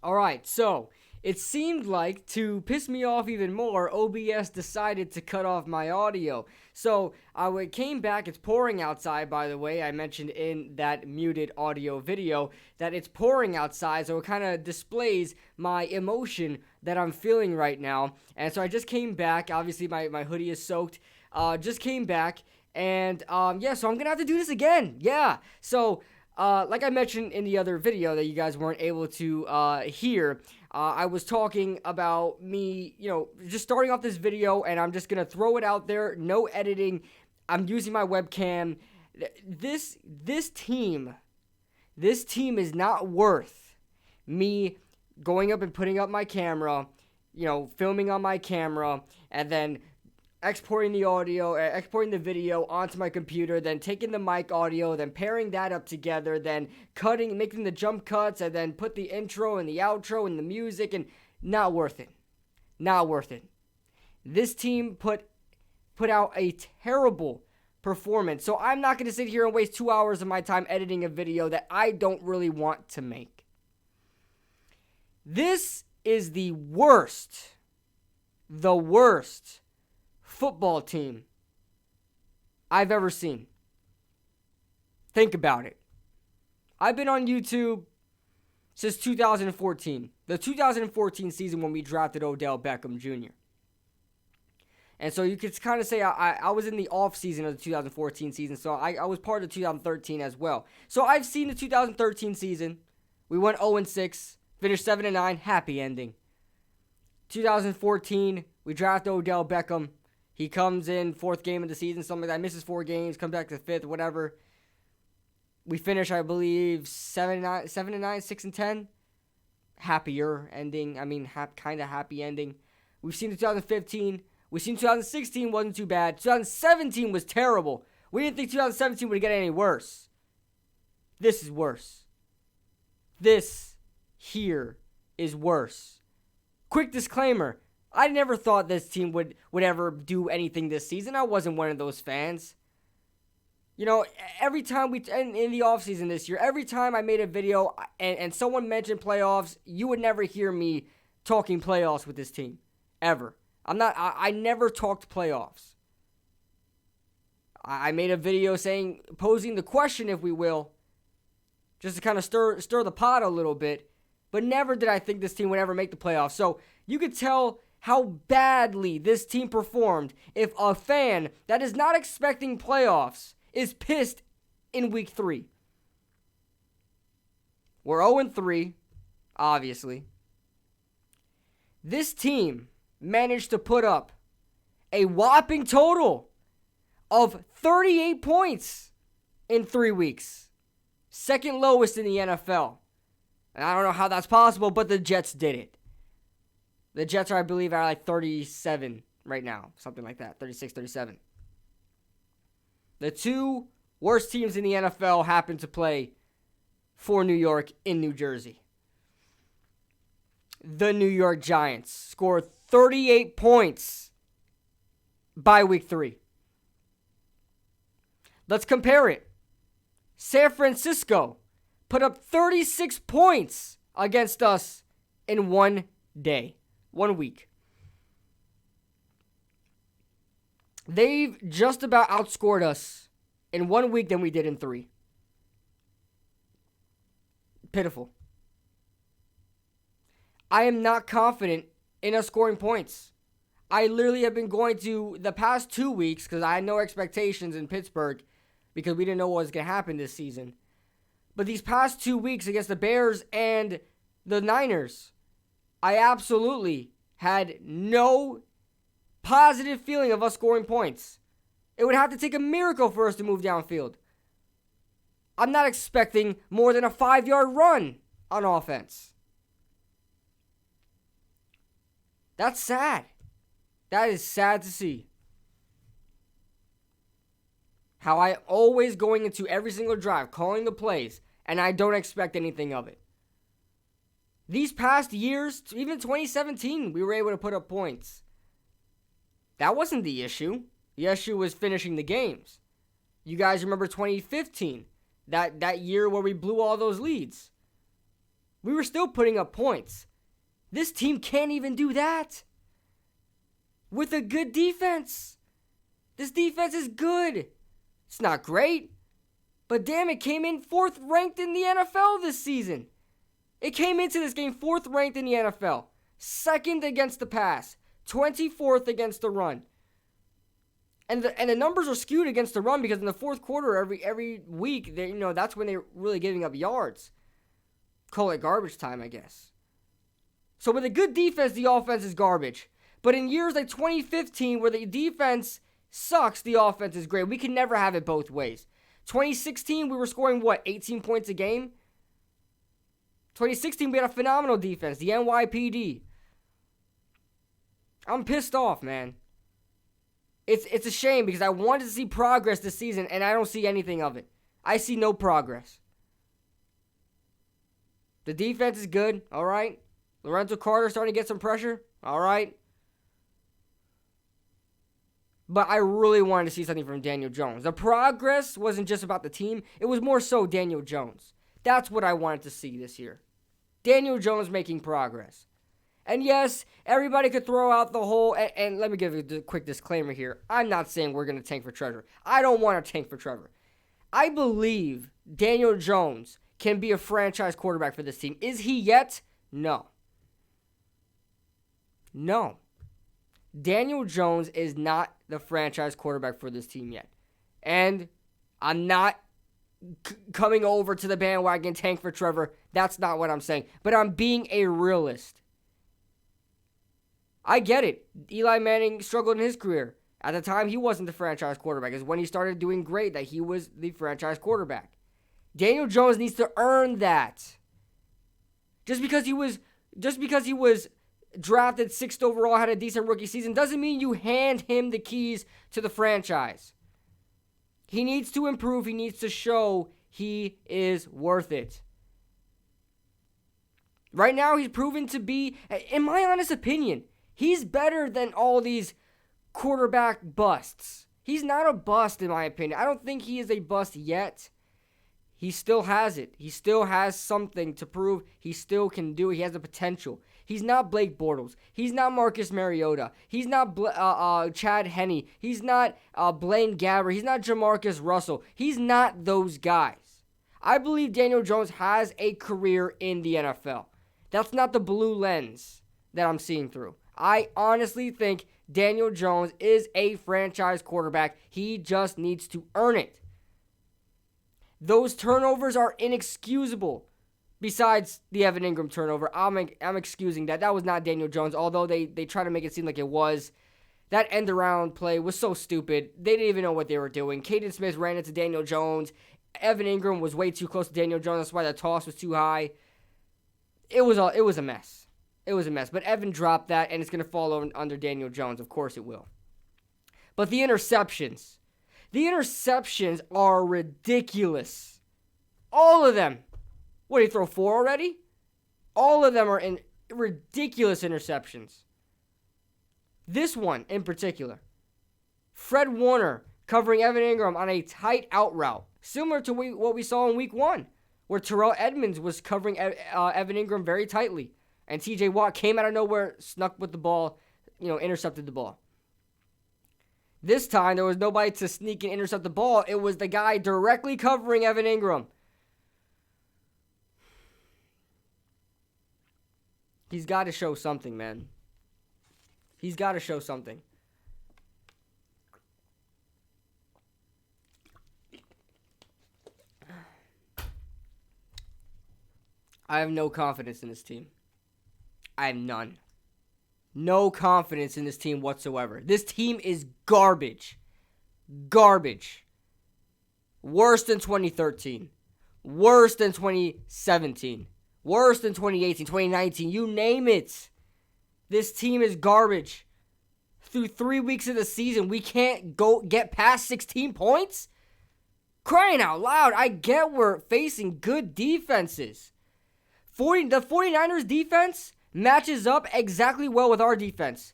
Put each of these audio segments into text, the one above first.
All right, so it seemed like to piss me off even more, OBS decided to cut off my audio. So I came back. It's pouring outside, by the way. I mentioned in that muted audio video that it's pouring outside, so it kind of displays my emotion that I'm feeling right now. And so I just came back. Obviously, my hoodie is soaked. Just came back. And so I'm going to have to do this again. Yeah. So like I mentioned in the other video that you guys weren't able to hear, I was talking about me, just starting off this video, and I'm just going to throw it out there. No editing. I'm using my webcam. This team is not worth me going up and putting up my camera, filming on my camera, and then exporting the video onto my computer, then taking the mic audio, then pairing that up together, then making the jump cuts, and then put the intro and the outro and the music, and not worth it. Not worth it. This team put out a terrible performance, so I'm not going to sit here and waste 2 hours of my time editing a video that I don't really want to make. This is the worst football team I've ever seen. Think about it. I've been on YouTube since 2014. The 2014 season when we drafted Odell Beckham Jr. And so you could kind of say I was in the off season of the 2014 season, so I was part of 2013 as well. So I've seen the 2013 season. We went 0-6, finished 7-9, happy ending. 2014, we draft Odell Beckham. He comes in fourth game of the season, something like that. Misses 4 games, comes back to fifth, whatever. We finish, I believe, 7-9, 6-10. Happier ending. I mean, kind of happy ending. We've seen 2015. We've seen 2016 wasn't too bad. 2017 was terrible. We didn't think 2017 would get any worse. This is worse. This here is worse. Quick disclaimer. I never thought this team would ever do anything this season. I wasn't one of those fans. Every time in the offseason this year, every time I made a video and someone mentioned playoffs, you would never hear me talking playoffs with this team. Ever. I never talked playoffs. I made a video posing the question, if we will, just to kind of stir the pot a little bit, but never did I think this team would ever make the playoffs. So you could tell how badly this team performed if a fan that is not expecting playoffs is pissed in week 3. We're 0-3, obviously. This team managed to put up a whopping total of 38 points in 3 weeks. Second lowest in the NFL. And I don't know how that's possible, but the Jets did it. The Jets are, I believe, are like 37 right now. Something like that. 36, 37. The 2 worst teams in the NFL happen to play for New York in New Jersey. The New York Giants scored 38 points by week 3. Let's compare it. San Francisco put up 36 points against us in 1 day. 1 week. They've just about outscored us in 1 week than we did in 3. Pitiful. I am not confident in us scoring points. I literally have been going to the past 2 weeks because I had no expectations in Pittsburgh because we didn't know what was going to happen this season. But these past 2 weeks against the Bears and the Niners, I absolutely had no positive feeling of us scoring points. It would have to take a miracle for us to move downfield. I'm not expecting more than a 5-yard run on offense. That's sad. That is sad to see. How I always going into every single drive, calling the plays, and I don't expect anything of it. These past years, even 2017, we were able to put up points. That wasn't the issue. The issue was finishing the games. You guys remember 2015, that year where we blew all those leads. We were still putting up points. This team can't even do that with a good defense. This defense is good. It's not great, but damn, it came in 4th ranked in the NFL this season. It came into this game 4th ranked in the NFL, 2nd against the pass, 24th against the run. And the numbers are skewed against the run because in the 4th quarter every week, that's when they're really giving up yards. Call it garbage time, I guess. So with a good defense, the offense is garbage. But in years like 2015, where the defense sucks, the offense is great. We can never have it both ways. 2016, we were scoring, 18 points a game? 2016, we had a phenomenal defense, the NYPD. I'm pissed off, man. It's a shame because I wanted to see progress this season, and I don't see anything of it. I see no progress. The defense is good, all right. Lorenzo Carter starting to get some pressure, all right. But I really wanted to see something from Daniel Jones. The progress wasn't just about the team. It was more so Daniel Jones. That's what I wanted to see this year. Daniel Jones making progress. And yes, everybody could throw out the whole, and let me give a quick disclaimer here. I'm not saying we're going to tank for Trevor. I don't want to tank for Trevor. I believe Daniel Jones can be a franchise quarterback for this team. Is he yet? No. No. Daniel Jones is not the franchise quarterback for this team yet. And I'm not coming over to the bandwagon tank for Trevor. That's not what I'm saying. But I'm being a realist. I get it. Eli Manning struggled in his career. At the time, he wasn't the franchise quarterback. It's when he started doing great that he was the franchise quarterback. Daniel Jones needs to earn that. Just because he was drafted 6th overall, had a decent rookie season, doesn't mean you hand him the keys to the franchise. He needs to improve. He needs to show he is worth it. Right now, he's proven to be, in my honest opinion, he's better than all these quarterback busts. He's not a bust, in my opinion. I don't think he is a bust yet. He still has it. He still has something to prove. He still can do it. He has the potential. He's not Blake Bortles. He's not Marcus Mariota. He's not Chad Henne. He's not Blaine Gabbert. He's not Jamarcus Russell. He's not those guys. I believe Daniel Jones has a career in the NFL. That's not the blue lens that I'm seeing through. I honestly think Daniel Jones is a franchise quarterback. He just needs to earn it. Those turnovers are inexcusable. Besides the Evan Ingram turnover, I'm excusing that. That was not Daniel Jones, although they try to make it seem like it was. That end-around play was so stupid. They didn't even know what they were doing. Caden Smith ran into Daniel Jones. Evan Ingram was way too close to Daniel Jones. That's why the toss was too high. It was a mess. It was a mess. But Evan dropped that, and it's going to fall under Daniel Jones. Of course it will. But the interceptions. The interceptions are ridiculous. All of them. What, did he throw 4 already? All of them are in ridiculous interceptions. This one in particular. Fred Warner covering Evan Ingram on a tight out route. Similar to what we saw in week 1. Where Terrell Edmonds was covering Evan Ingram very tightly. And TJ Watt came out of nowhere, snuck with the ball, intercepted the ball. This time, there was nobody to sneak and intercept the ball. It was the guy directly covering Evan Ingram. He's got to show something, man. He's got to show something. I have no confidence in this team. I have none. No confidence in this team whatsoever. This team is garbage. Garbage. Worse than 2013. Worse than 2017. Worse than 2018, 2019. You name it. This team is garbage. Through 3 weeks of the season, we can't get past 16 points? Crying out loud. I get we're facing good defenses. The 49ers defense matches up exactly well with our defense.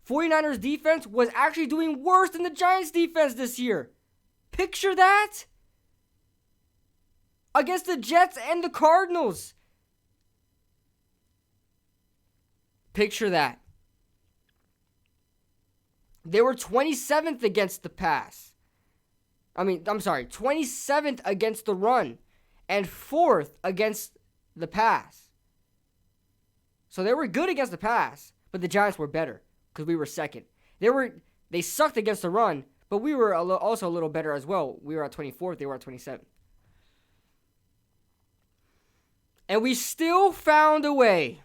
49ers defense was actually doing worse than the Giants defense this year. Picture that. Against the Jets and the Cardinals. Picture that. They were 27th against the pass. 27th against the run and 4th against the pass. So they were good against the pass, but the Giants were better because we were second. They sucked against the run, but we were also a little better as well. We were at 24th, they were at 27th. And we still found a way,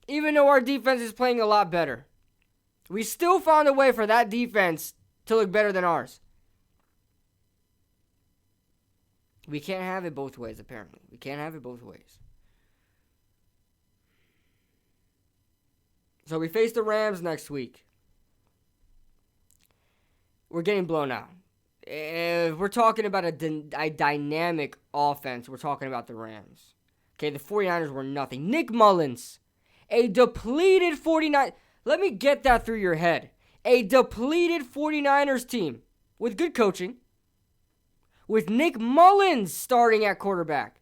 even though our defense is playing a lot better. We still found a way for that defense to look better than ours. We can't have it both ways, apparently. We can't have it both ways. So we face the Rams next week. We're getting blown out. If we're talking about a dynamic offense, we're talking about the Rams. Okay, the 49ers were nothing. Nick Mullins, a depleted 49... Let me get that through your head. A depleted 49ers team with good coaching, with Nick Mullins starting at quarterback.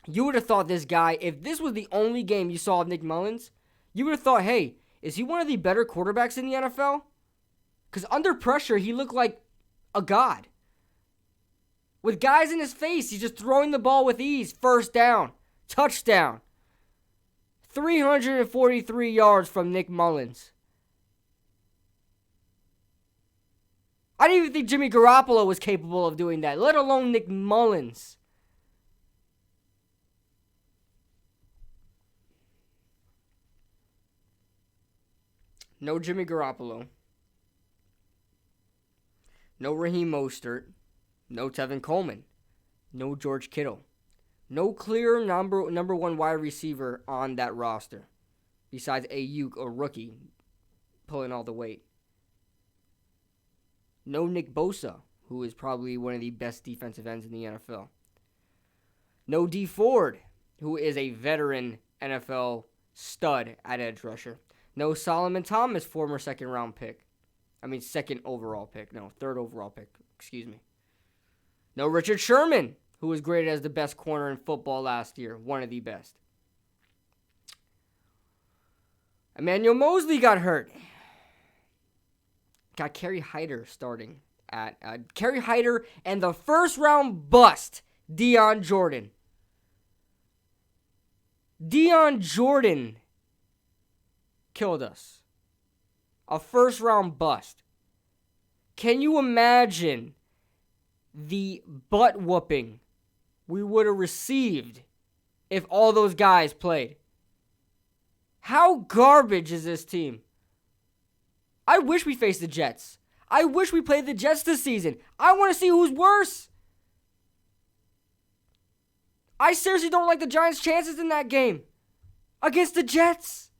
You would have thought this guy, if this was the only game you saw of Nick Mullins, you would have thought, hey, is he one of the better quarterbacks in the NFL? Because under pressure, he looked like a god. With guys in his face, he's just throwing the ball with ease. First down, touchdown. 343 yards from Nick Mullins. I didn't even think Jimmy Garoppolo was capable of doing that, let alone Nick Mullins. No Jimmy Garoppolo. No Raheem Mostert. No Tevin Coleman. No George Kittle. No clear number one wide receiver on that roster. Besides Ayuk, a rookie, pulling all the weight. No Nick Bosa, who is probably one of the best defensive ends in the NFL. No Dee Ford, who is a veteran NFL stud at edge rusher. No Solomon Thomas, former second overall pick. Third overall pick. Excuse me. No Richard Sherman, who was graded as the best corner in football last year. One of the best. Emmanuel Mosley got hurt. Got Kerry Hyder starting at... Kerry Hyder and the first-round bust, Deion Jordan. Deion Jordan killed us. A first-round bust. Can you imagine the butt-whooping we would have received if all those guys played? How garbage is this team? I wish we faced the Jets. I wish we played the Jets this season. I want to see who's worse. I seriously don't like the Giants' chances in that game against the Jets.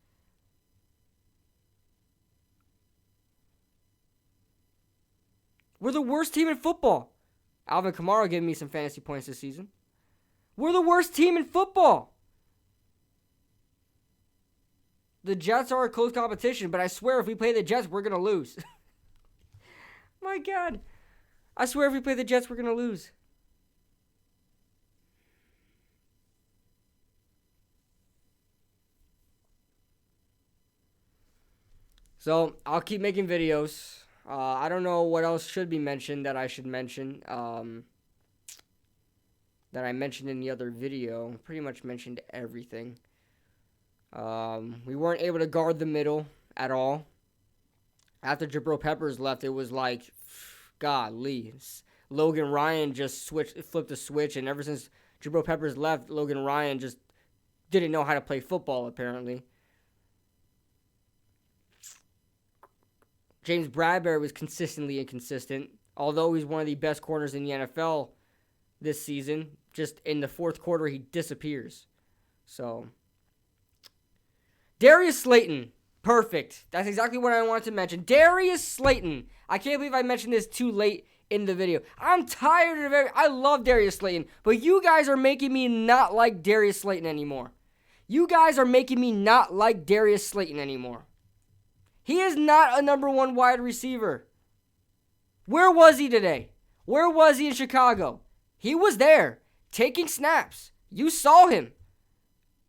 We're the worst team in football. Alvin Kamara gave me some fantasy points this season. We're the worst team in football. The Jets are a close competition, but I swear if we play the Jets, we're going to lose. My God. I swear if we play the Jets, we're going to lose. So, I'll keep making videos. I don't know what else should be mentioned that I should mention. That I mentioned in the other video. Pretty much mentioned everything. We weren't able to guard the middle at all. After Jabril Peppers left, it was like, golly. Logan Ryan just flipped the switch, and ever since Jabril Peppers left, Logan Ryan just didn't know how to play football, apparently. James Bradbury was consistently inconsistent, although he's one of the best corners in the NFL this season. Just in the fourth quarter, he disappears. So, Darius Slayton, perfect. That's exactly what I wanted to mention. Darius Slayton. I can't believe I mentioned this too late in the video. I'm tired of it. I love Darius Slayton, but you guys are making me not like Darius Slayton anymore. You guys are making me not like Darius Slayton anymore. He is not a number one wide receiver. Where was he today? Where was he in Chicago? He was there, taking snaps. You saw him.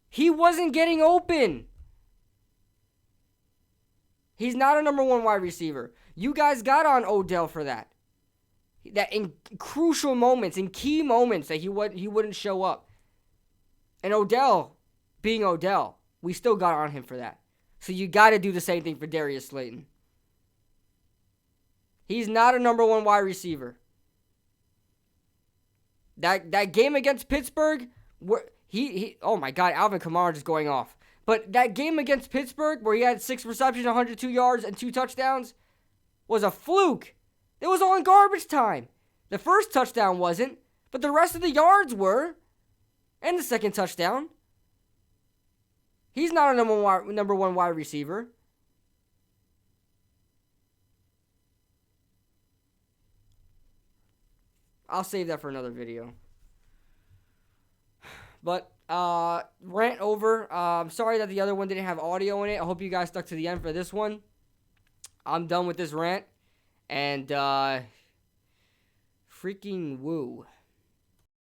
He wasn't getting open. He's not a number one wide receiver. You guys got on Odell for that. That in crucial moments, in key moments, that he wouldn't show up. And Odell, being Odell, we still got on him for that. So you got to do the same thing for Darius Slayton. He's not a number one wide receiver. That game against Pittsburgh, where oh my God, Alvin Kamara just going off. But that game against Pittsburgh, where he had 6 receptions, 102 yards, and 2 touchdowns, was a fluke. It was all in garbage time. The first touchdown wasn't, but the rest of the yards were. And the second touchdown. He's not a number one wide receiver. I'll save that for another video. But, rant over. I'm sorry that the other one didn't have audio in it. I hope you guys stuck to the end for this one. I'm done with this rant. And, freaking woo.